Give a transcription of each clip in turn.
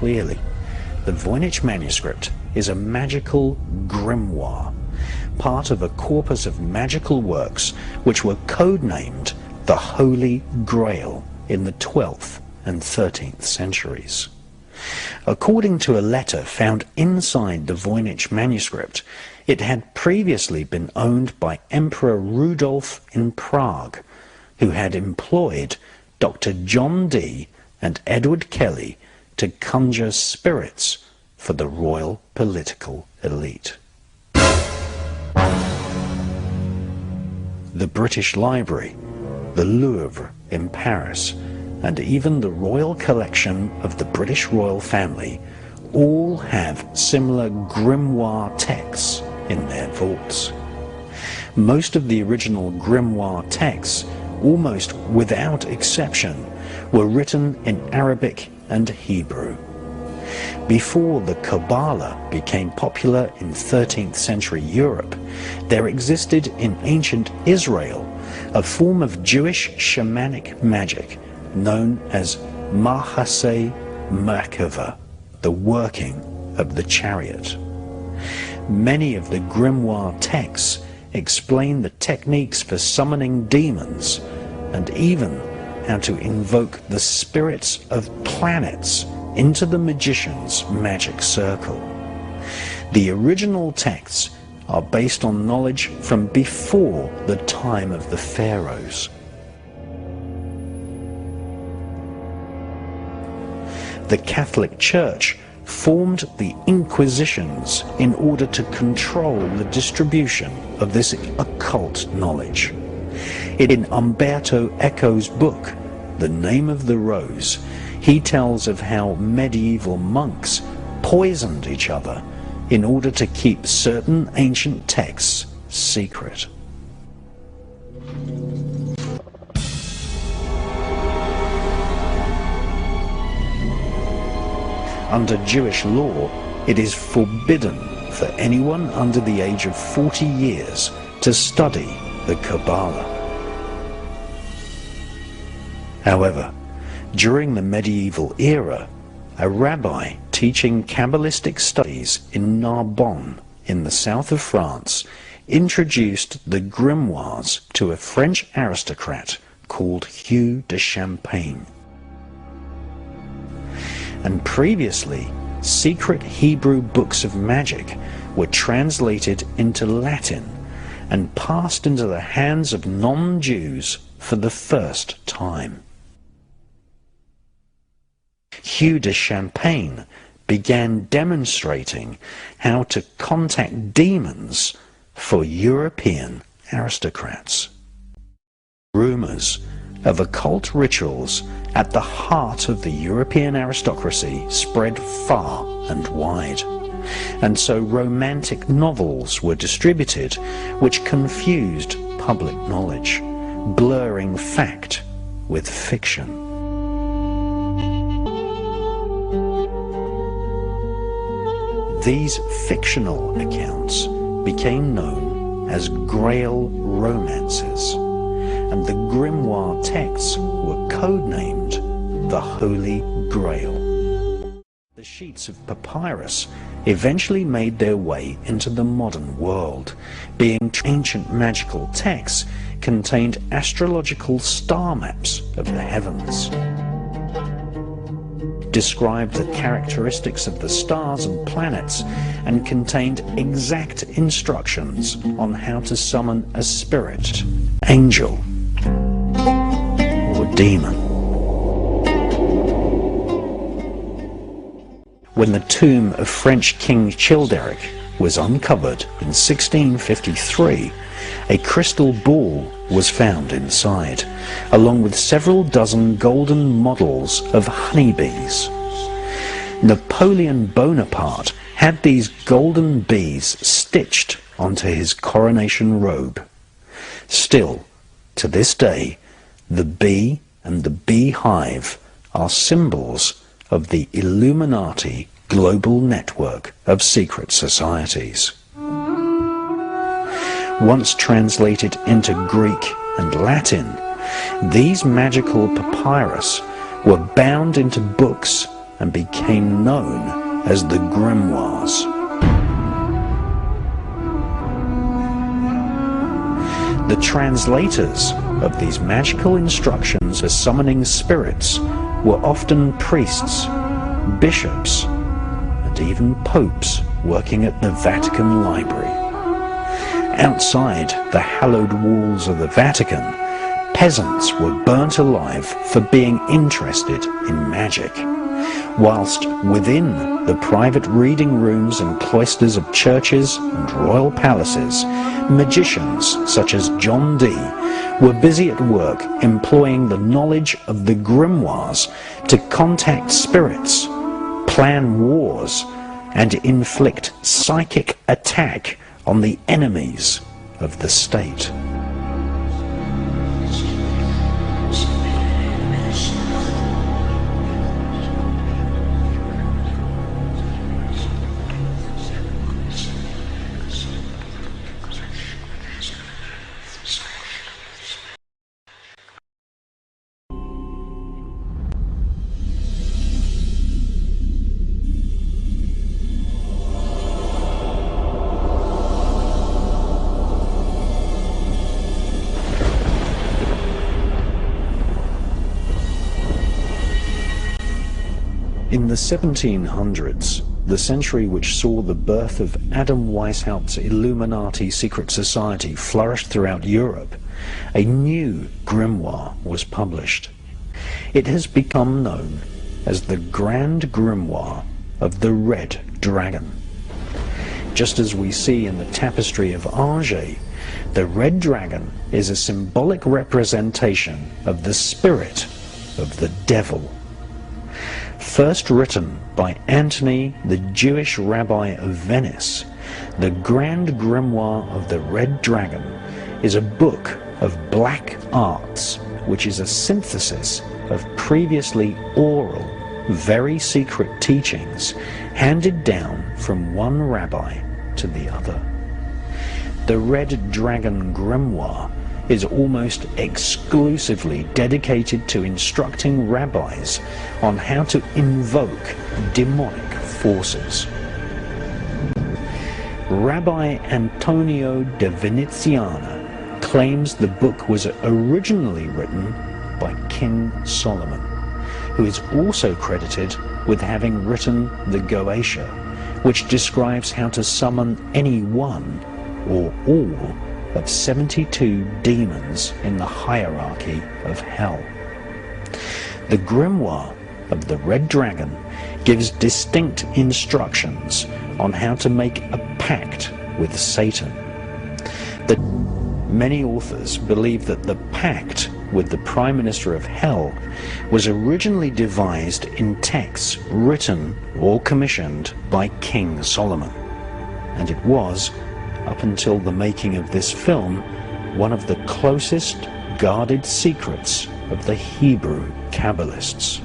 clearly. The Voynich manuscript is a magical grimoire, part of a corpus of magical works which were codenamed the Holy Grail in the 12th and 13th centuries. According to a letter found inside the Voynich manuscript, it had previously been owned by Emperor Rudolf in Prague, who had employed Dr. John Dee and Edward Kelly to conjure spirits for the royal political elite. The British Library, the Louvre in Paris, and even the Royal Collection of the British Royal Family all have similar grimoire texts in their vaults. Most of the original grimoire texts, almost without exception, were written in Arabic and Hebrew. Before the Kabbalah became popular in 13th century Europe, there existed in ancient Israel a form of Jewish shamanic magic known as Mahaseh Merkava, the working of the chariot. Many of the grimoire texts explain the techniques for summoning demons and even how to invoke the spirits of planets into the magician's magic circle. The original texts are based on knowledge from before the time of the pharaohs. The Catholic Church formed the Inquisitions in order to control the distribution of this occult knowledge. In Umberto Eco's book, The Name of the Rose, he tells of how medieval monks poisoned each other in order to keep certain ancient texts secret. Under Jewish law, it is forbidden for anyone under the age of 40 years to study the Kabbalah. However, during the medieval era, a rabbi teaching Kabbalistic studies in Narbonne in the south of France introduced the grimoires to a French aristocrat called Hugh de Champagne. And previously, secret Hebrew books of magic were translated into Latin and passed into the hands of non-Jews for the first time. Hugh de Champagne began demonstrating how to contact demons for European aristocrats. Rumors of occult rituals at the heart of the European aristocracy spread far and wide, and so romantic novels were distributed which confused public knowledge, blurring fact with fiction. These fictional accounts became known as Grail romances, and the grimoire texts were codenamed the Holy Grail. The sheets of papyrus eventually made their way into the modern world, being ancient magical texts contained astrological star maps of the heavens, described the characteristics of the stars and planets, and contained exact instructions on how to summon a spirit, angel, or demon. When the tomb of French King Childeric was uncovered in 1653, a crystal ball was found inside, along with several dozen golden models of honeybees. Napoleon Bonaparte had these golden bees stitched onto his coronation robe. Still, to this day, the bee and the beehive are symbols of the Illuminati global network of secret societies. Once translated into Greek and Latin, these magical papyrus were bound into books and became known as the Grimoires. The translators of these magical instructions for summoning spirits were often priests, bishops, and even popes working at the Vatican Library. Outside the hallowed walls of the Vatican, peasants were burnt alive for being interested in magic, whilst within the private reading rooms and cloisters of churches and royal palaces, magicians such as John Dee were busy at work employing the knowledge of the grimoires to contact spirits, plan wars, and inflict psychic attack on the enemies of the state. In the 1700s, the century which saw the birth of Adam Weishaupt's Illuminati secret society flourish throughout Europe, a new grimoire was published. It has become known as the Grand Grimoire of the Red Dragon. Just as we see in the tapestry of Angers, the Red Dragon is a symbolic representation of the spirit of the devil. First written by Antony, the Jewish rabbi of Venice, the Grand Grimoire of the Red Dragon is a book of black arts, which is a synthesis of previously oral, very secret teachings handed down from one rabbi to the other. The Red Dragon Grimoire is almost exclusively dedicated to instructing rabbis on how to invoke demonic forces. Rabbi Antonio de Veneziana claims the book was originally written by King Solomon, who is also credited with having written the Goetia, which describes how to summon any one or all of 72 demons in the hierarchy of hell. The Grimoire of the Red Dragon gives distinct instructions on how to make a pact with Satan. Many authors believe that the pact with the Prime Minister of Hell was originally devised in texts written or commissioned by King Solomon, and it was, up until the making of this film, one of the closest guarded secrets of the Hebrew Kabbalists.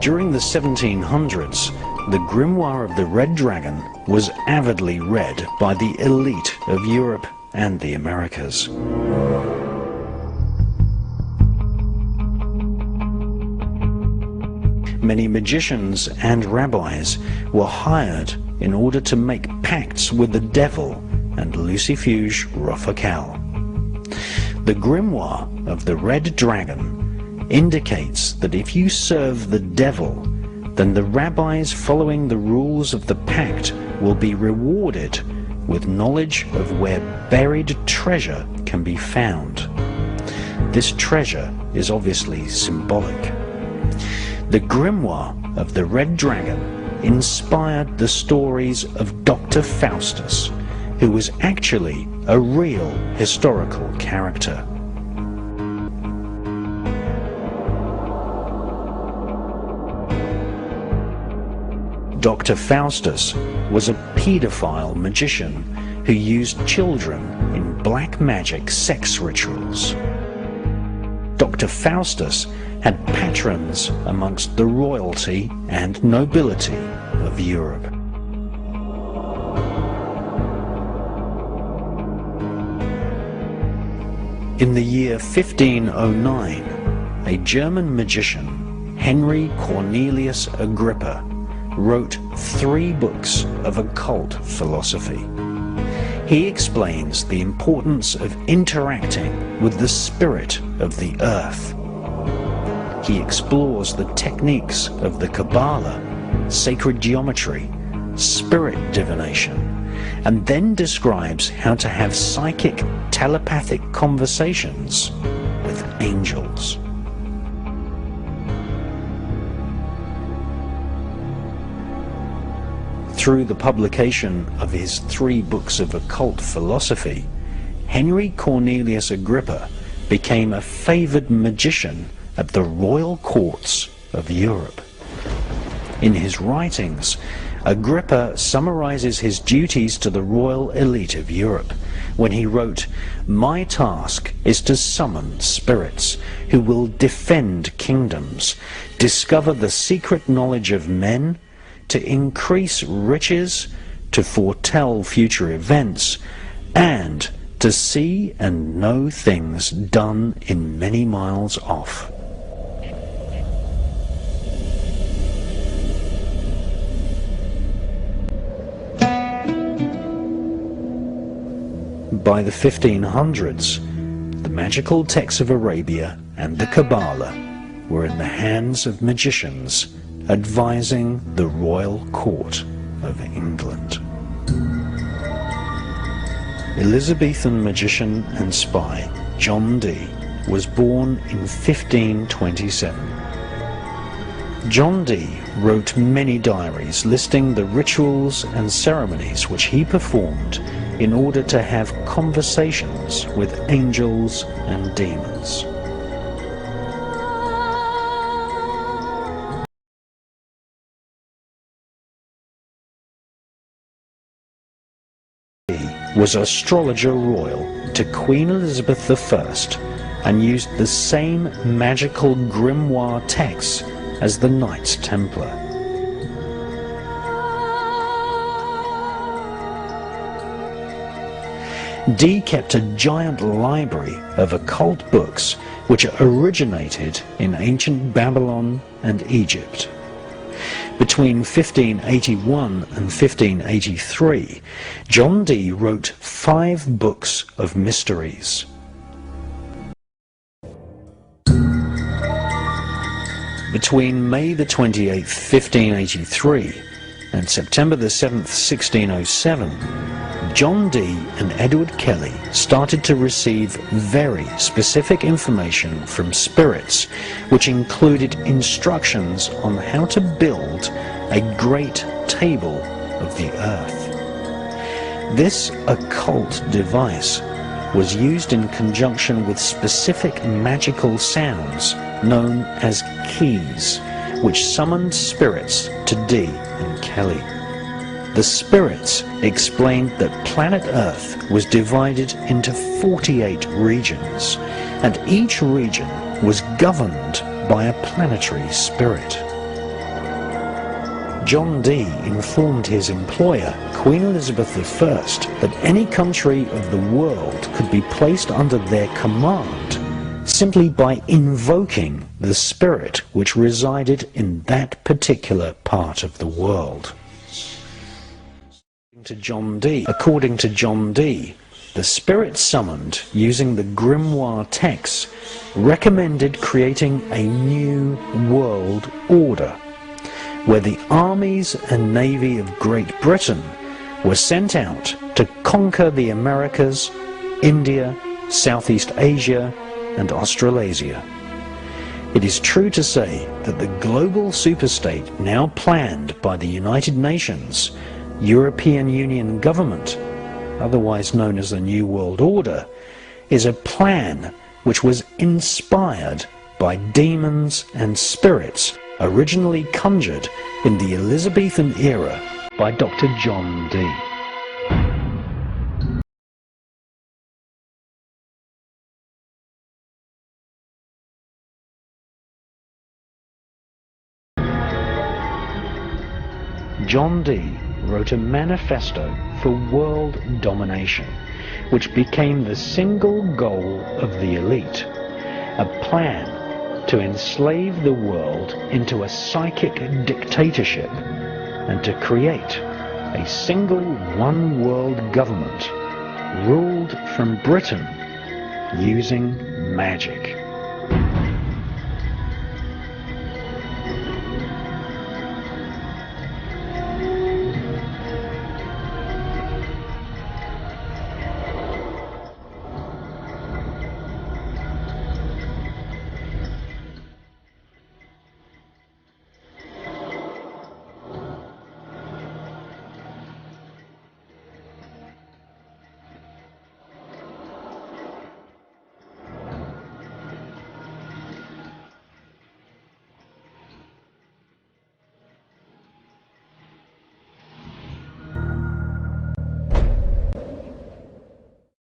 During the 1700s, the Grimoire of the Red Dragon was avidly read by the elite of Europe and the Americas. Many magicians and rabbis were hired in order to make pacts with the devil and Lucifuge Raphael. The Grimoire of the Red Dragon indicates that if you serve the devil, then the rabbis following the rules of the pact will be rewarded with knowledge of where buried treasure can be found. This treasure is obviously symbolic. The Grimoire of the Red Dragon inspired the stories of Dr. Faustus, who was actually a real historical character. Dr. Faustus was a pedophile magician who used children in black magic sex rituals. Dr. Faustus had patrons amongst the royalty and nobility of Europe. In the year 1509, a German magician, Henry Cornelius Agrippa, wrote 3 books of occult philosophy. He explains the importance of interacting with the spirit of the earth. He explores the techniques of the Kabbalah, sacred geometry, spirit divination, and then describes how to have psychic, telepathic conversations with angels. Through the publication of his 3 books of occult philosophy, Henry Cornelius Agrippa became a favored magician at the royal courts of Europe. In his writings, Agrippa summarizes his duties to the royal elite of Europe when he wrote, "My task is to summon spirits who will defend kingdoms, discover the secret knowledge of men, to increase riches, to foretell future events, and to see and know things done in many miles off." By the 1500s, the magical texts of Arabia and the Kabbalah were in the hands of magicians advising the royal court of England. Elizabethan magician and spy John Dee was born in 1527. John Dee wrote many diaries listing the rituals and ceremonies which he performed in order to have conversations with angels and demons. He was astrologer royal to Queen Elizabeth I and used the same magical grimoire texts as the Knights Templar. Dee kept a giant library of occult books which originated in ancient Babylon and Egypt. Between 1581 and 1583, John Dee wrote 5 books of mysteries. Between May the 28th, 1583 and September the 7th, 1607, John Dee and Edward Kelly started to receive very specific information from spirits, which included instructions on how to build a great table of the earth. This occult device was used in conjunction with specific magical sounds known as keys, which summoned spirits to Dee and Kelly. The spirits explained that planet Earth was divided into 48 regions, and each region was governed by a planetary spirit. John Dee informed his employer, Queen Elizabeth I, that any country of the world could be placed under their command simply by invoking the spirit which resided in that particular part of the world. According to John Dee, the spirit summoned using the grimoire texts recommended creating a new world order, where the armies and navy of Great Britain were sent out to conquer the Americas, India, Southeast Asia, and Australasia. It is true to say that the global superstate now planned by the United Nations, European Union government, otherwise known as the New World Order, is a plan which was inspired by demons and spirits originally conjured in the Elizabethan era by Dr. John Dee. John Dee wrote a manifesto for world domination, which became the single goal of the elite, a plan to enslave the world into a psychic dictatorship and to create a single one-world government ruled from Britain using magic.